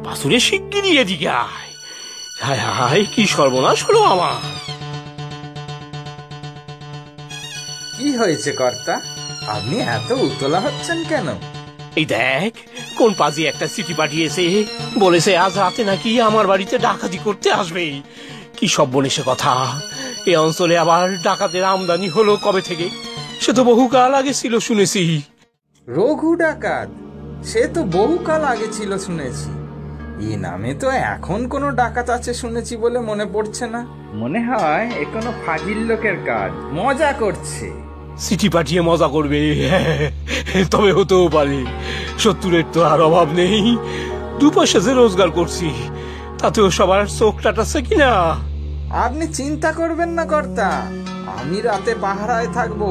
পাশুরে শিগগিরই এদিকে আয়। হায় হায়, কি সর্বনাশ হলো আমার। কি হয়েছে কর্তা, আপনি এত উতলা হচ্ছেন কেন? এই দেখ, কোন পাজি একটা চিঠি পাঠিয়েছে, বলেছে আজ রাতে নাকি আমার বাড়িতে ডাকাতি করতে আসবে। কি সব বলেছে কথা। এ অঞ্চলে আবার ডাকাতের আমদানি হলো কবে থেকে? সে তো বহুকাল আগে ছিল শুনেছি। রঘু ডাকাত? সে তো বহুকাল আগে ছিল শুনেছি। এই নামে তো এখন কোনো ডাকাত আছে শুনেছি বলে মনে পড়ছে না। মনে হয় এ কোনো ফাজিল লোকের কাজ, মজা করছে। চিঠি পাঠিয়ে মজা করবে? তবে হতেও পারে। শত্রুরের তো আর অভাব নেই। 2 পয়সা যে রোজগার করছি, তাতেও সবার চোখ টাটাচ্ছে কিনা। আপনি চিন্তা করবেন না কর্তা, আমি রাতে পাহারায় থাকবো।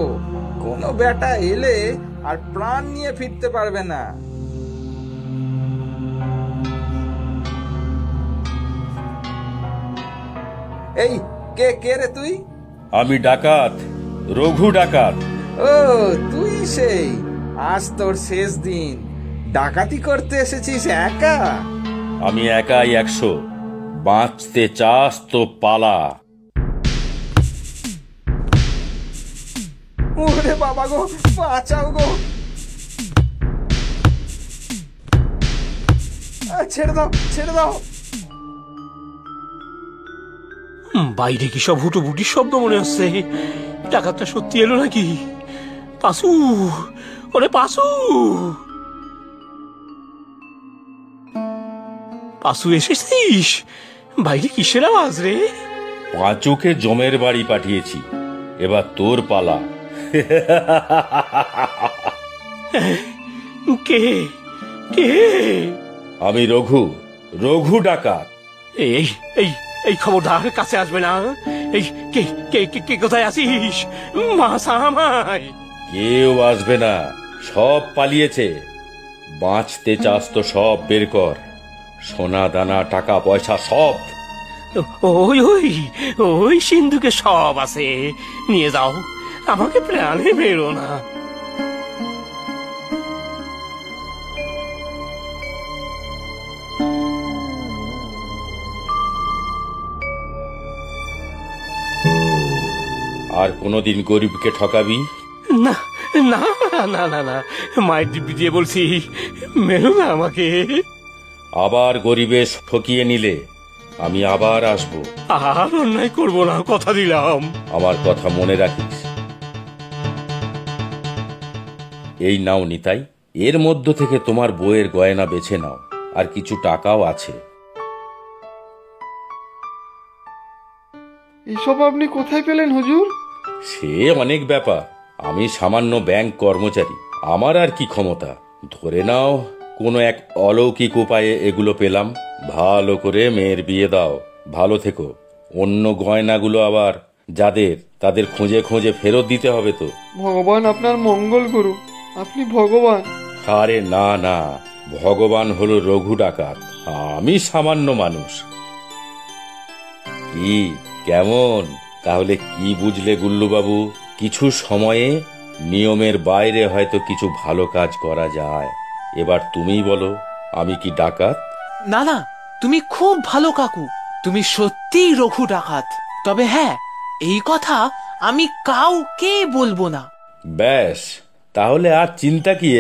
কোনো বেটা এলে আর প্রাণ নিয়ে ফিরতে পারবে না। এই কে কে রে তুই? আমি ডাকাত, রঘু ডাকাত। ও তুই সেই, আজ তোর শেষ দিন। ডাকাতি করতে এসেছিস একা? আমি একাই 100। বাঁচতে চাস তো পালা। ওরে বাবা গো, বাঁচাও গো। ছেড়ে দাও, ছেড়ে দাও। বাইরে কি সব হুটোপুটি শব্দ মনে হচ্ছে। ডাকাতটা সত্যি এলো নাকি? পাশু, ওরে পাশু, পাশু এসেছিস? বাইরে কিসের আওয়াজ রে? পাঁচুকে জমের বাড়ি পাঠিয়েছি, এবার তোর পালা। কে কে? আমি রঘু, রঘু ডাকাত। এই এই এই খবরদার কাছে আসবে না। এই কে কে কে কোথায় আছিস? মাসা আমায়। কেউ আসবে না, সব পালিয়েছে। বাঁচতে চাস তো সব বের কর, সোনা দানা টাকা পয়সা সব। ওই ওই ওই সিন্ধুকে সব আছে, নিয়ে যাও। আমাকে প্রাণে মেরো না। আর কোনোদিন গরিবকে ঠকাবি না না না না না, মায়ের দিব্যি দিয়ে বলছি, মেরো না আমাকে। আবার গরিবে ঠকিয়ে নিলে আমি আবার আসবো। আর অন্যায় করবো না, কথা দিলাম। আমার কথা মনে রাখিস। এই নাও নিতাই, এর মধ্য থেকে তোমার বইয়ের গয়না বেছে নাও, আর কিছু টাকাও আছে। এসব আপনি কোথায় পেলেন হুজুর? সে অনেক ব্যাপার, আমি সামান্য ব্যাংক কর্মচারী, আমার আর কি ক্ষমতা। ধরে নাও কোনো এক অলৌকিক উপায়ে এগুলো পেলাম। ভালো করে মেয়ের বিয়ে দাও, ভালো থেকো। অন্য গয়নাগুলো আবার যাদের, তাদের খুঁজে খুঁজে ফেরত দিতে হবে তো। ভগবান আপনার মঙ্গল করুক, আপনি ভগবান। আরে না না, ভগবান হলো রঘু ডাকাত, আমি সামান্য মানুষ। কি কেমন তাহলে, কি বুঝলে গুল্লু বাবু? কিছু সময়ে নিয়মের বাইরে হয়তো কিছু ভালো কাজ করা যায়। এবার তুমিই বলো, আমি কি ডাকাত? না না, তুমি খুব ভালো কাকু, তুমি সত্যিই রঘু ডাকাত। তবে হ্যাঁ, এই কথা আমি কাউকে বলবো না। ব্যাস, তাহলে আর চিন্তা কি?